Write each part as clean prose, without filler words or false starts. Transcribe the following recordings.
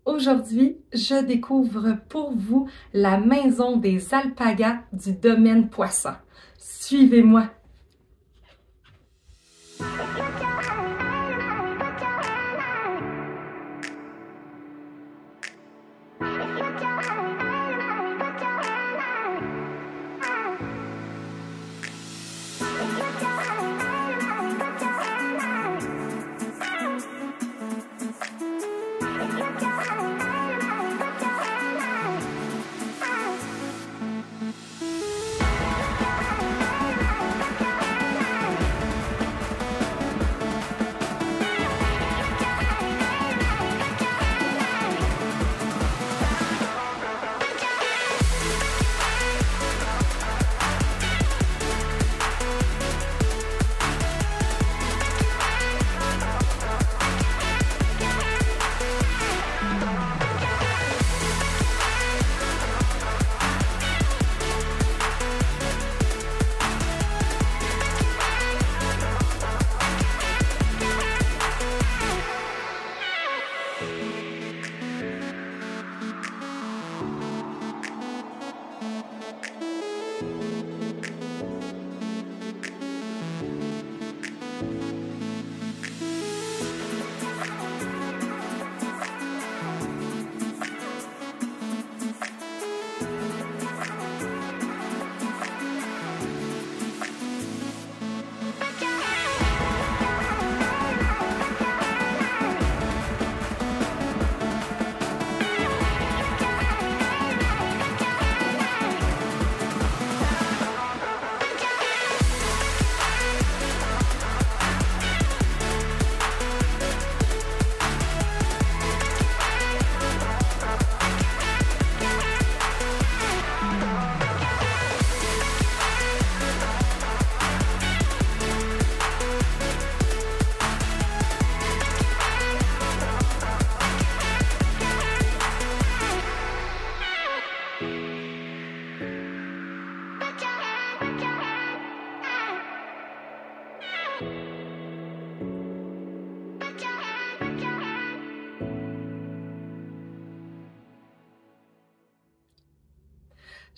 Aujourd'hui, je découvre pour vous la maison des alpagas du domaine Poisson. Suivez-moi!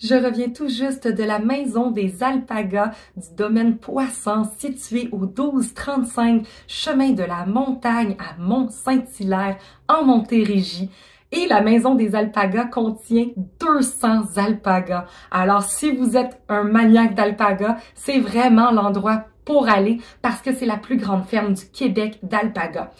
Je reviens tout juste de la maison des alpagas du domaine Poisson située au 1235 chemin de la Montagne à Mont-Saint-Hilaire en Montérégie. Et la maison des alpagas contient 200 alpagas. Alors si vous êtes un maniaque d'alpagas, c'est vraiment l'endroit pour aller parce que c'est la plus grande ferme du Québec d'alpagas.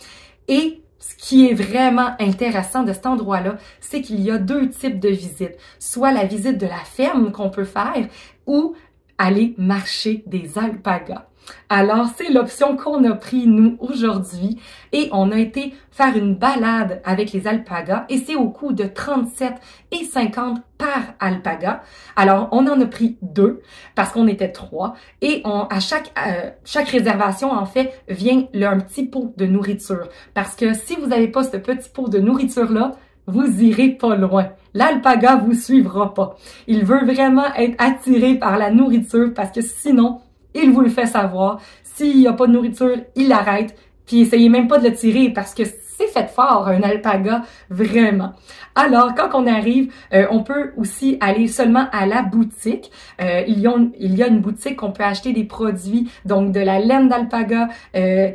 Et ce qui est vraiment intéressant de cet endroit-là, c'est qu'il y a deux types de visites. Soit la visite de la ferme qu'on peut faire ou aller marcher des alpagas. Alors, c'est l'option qu'on a pris, nous, aujourd'hui. Et on a été faire une balade avec les alpagas. Et c'est au coût de 37,50 par alpaga. Alors, on en a pris 2 parce qu'on était 3. Et à chaque réservation, en fait, vient un petit pot de nourriture. Parce que si vous n'avez pas ce petit pot de nourriture-là, vous irez pas loin. L'alpaga vous suivra pas. Il veut vraiment être attiré par la nourriture parce que sinon, il vous le fait savoir. S'il n'y a pas de nourriture, il arrête. Puis essayez même pas de le tirer parce que c'est fait fort, un alpaga, vraiment. Alors, quand on arrive, on peut aussi aller seulement à la boutique. Il y a une boutique qu'on peut acheter des produits, donc de la laine d'alpaga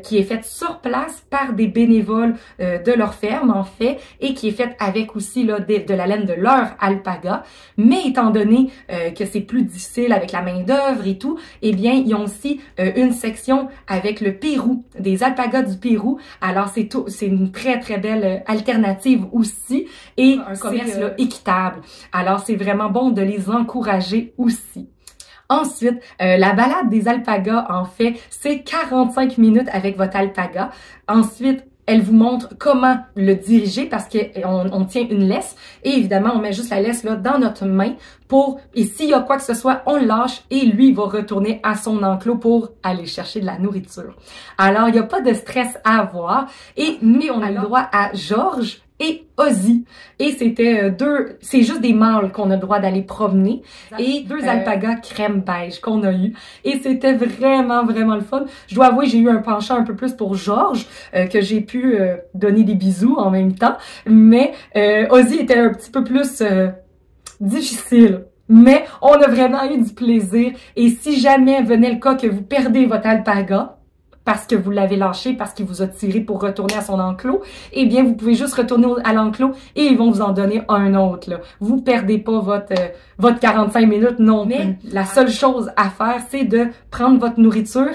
qui est faite sur place par des bénévoles de leur ferme, en fait, et qui est faite avec aussi là, de la laine de leur alpaga. Mais étant donné que c'est plus difficile avec la main-d'œuvre et tout, eh bien, ils ont aussi une section avec le Pérou, des alpagas du Pérou. Alors, c'est une très, très belle alternative aussi. Et un commerce là, équitable. Alors, c'est vraiment bon de les encourager aussi. Ensuite, la balade des alpagas, en fait, c'est 45 minutes avec votre alpaga. Ensuite, elle vous montre comment le diriger parce qu'on tient une laisse et évidemment, on met juste la laisse là dans notre main et s'il y a quoi que ce soit, on le lâche et lui va retourner à son enclos pour aller chercher de la nourriture. Alors, il n'y a pas de stress à avoir mais on a le droit à Georges et Ozzy. Et c'était c'est juste des mâles qu'on a le droit d'aller promener et deux alpagas crème beige qu'on a eu. Et c'était vraiment, vraiment le fun. Je dois avouer, j'ai eu un penchant un peu plus pour Georges, que j'ai pu donner des bisous en même temps. Mais Ozzy était un petit peu plus difficile. Mais on a vraiment eu du plaisir. Et si jamais venait le cas que vous perdez votre alpaga, parce que vous l'avez lâché, parce qu'il vous a tiré pour retourner à son enclos, eh bien, vous pouvez juste retourner à l'enclos et ils vont vous en donner un autre, là. Vous perdez pas votre 45 minutes non plus. Mais la seule chose à faire, c'est de prendre votre nourriture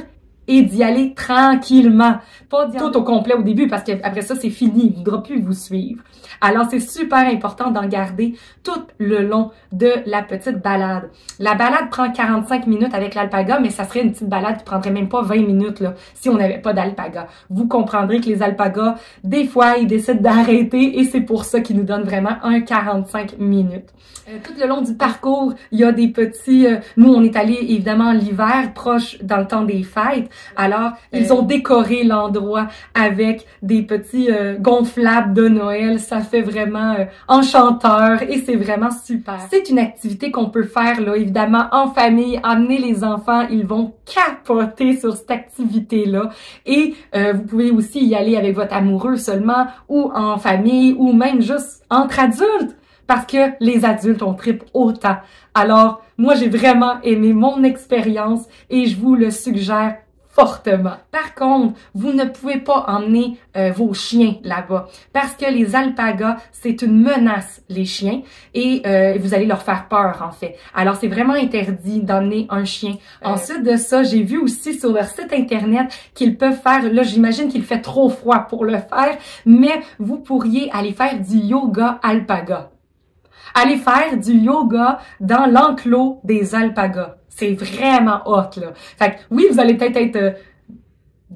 et d'y aller tranquillement. Pas tout au complet au début, parce qu'après ça, c'est fini. Il ne voudra plus vous suivre. Alors, c'est super important d'en garder tout le long de la petite balade. La balade prend 45 minutes avec l'alpaga, mais ça serait une petite balade qui prendrait même pas 20 minutes, là, si on n'avait pas d'alpaga. Vous comprendrez que les alpagas, des fois, ils décident d'arrêter et c'est pour ça qu'ils nous donnent vraiment un 45 minutes. Tout le long du parcours, il y a des petits... nous, on est allés, évidemment, l'hiver, proche dans le temps des fêtes. Alors, ils ont décoré l'endroit avec des petits gonflables de Noël. Ça fait vraiment enchanteur et c'est vraiment super. C'est une activité qu'on peut faire, là, évidemment, en famille. Amener les enfants, ils vont capoter sur cette activité-là. Et vous pouvez aussi y aller avec votre amoureux seulement, ou en famille, ou même juste entre adultes. Parce que les adultes, on tripe autant. Alors, moi, j'ai vraiment aimé mon expérience et je vous le suggère fortement. Par contre, vous ne pouvez pas emmener vos chiens là-bas parce que les alpagas, c'est une menace, les chiens, et vous allez leur faire peur, en fait. Alors, c'est vraiment interdit d'emmener un chien. Ensuite de ça, j'ai vu aussi sur leur site Internet qu'ils peuvent faire, là, j'imagine qu'il fait trop froid pour le faire, mais vous pourriez aller faire du yoga alpaga. Allez faire du yoga dans l'enclos des alpagas. C'est vraiment hot, là. Fait que, oui, vous allez peut-être être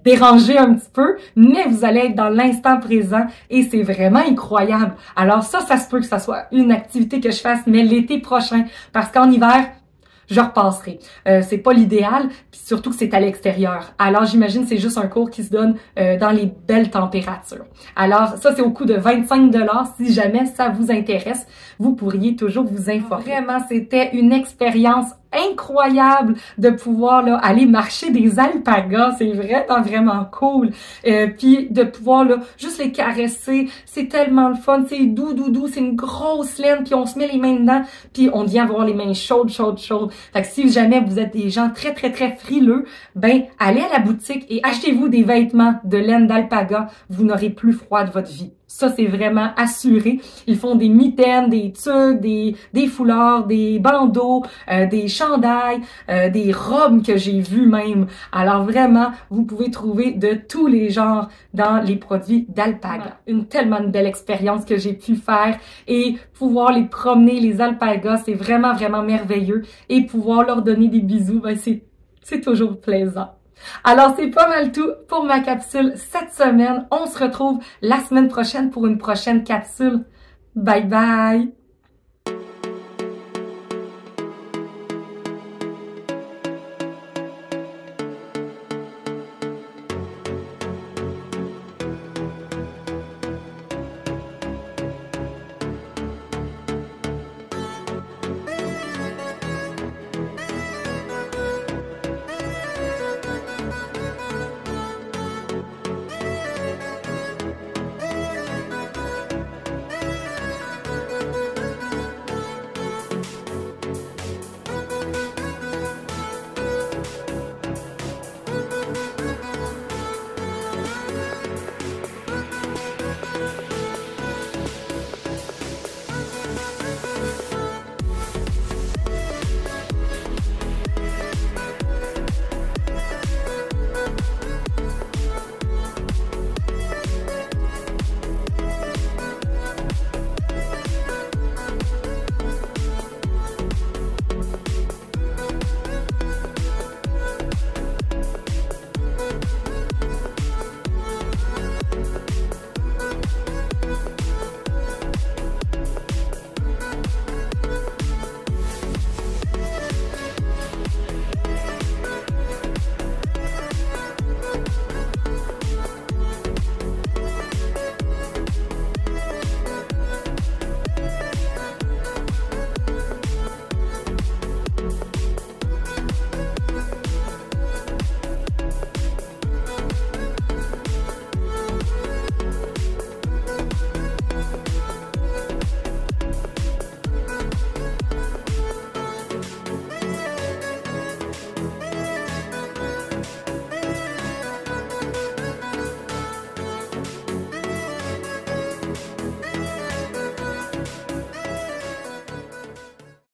dérangé un petit peu, mais vous allez être dans l'instant présent et c'est vraiment incroyable. Alors ça se peut que ça soit une activité que je fasse, mais l'été prochain, parce qu'en hiver, je repasserai. C'est pas l'idéal, puis surtout que c'est à l'extérieur. Alors j'imagine c'est juste un cours qui se donne dans les belles températures. Alors ça c'est au coût de 25 $. Si jamais ça vous intéresse, vous pourriez toujours vous informer. Vraiment, c'était une expérience incroyable de pouvoir là aller marcher des alpagas, c'est vraiment cool. Puis de pouvoir là juste les caresser, c'est tellement le fun, c'est doux, c'est une grosse laine, puis on se met les mains dedans, puis on vient avoir les mains chaudes. Fait que si jamais vous êtes des gens très frileux, ben allez à la boutique et achetez-vous des vêtements de laine d'alpaga, vous n'aurez plus froid de votre vie. Ça, c'est vraiment assuré. Ils font des mitaines, des tuques, des foulards, des bandeaux, des chandails, des robes que j'ai vues même. Alors vraiment, vous pouvez trouver de tous les genres dans les produits d'alpaga. Une tellement belle expérience que j'ai pu faire et pouvoir les promener, les alpagas, c'est vraiment merveilleux. Et pouvoir leur donner des bisous, ben c'est toujours plaisant. Alors, c'est pas mal tout pour ma capsule cette semaine. On se retrouve la semaine prochaine pour une prochaine capsule. Bye bye!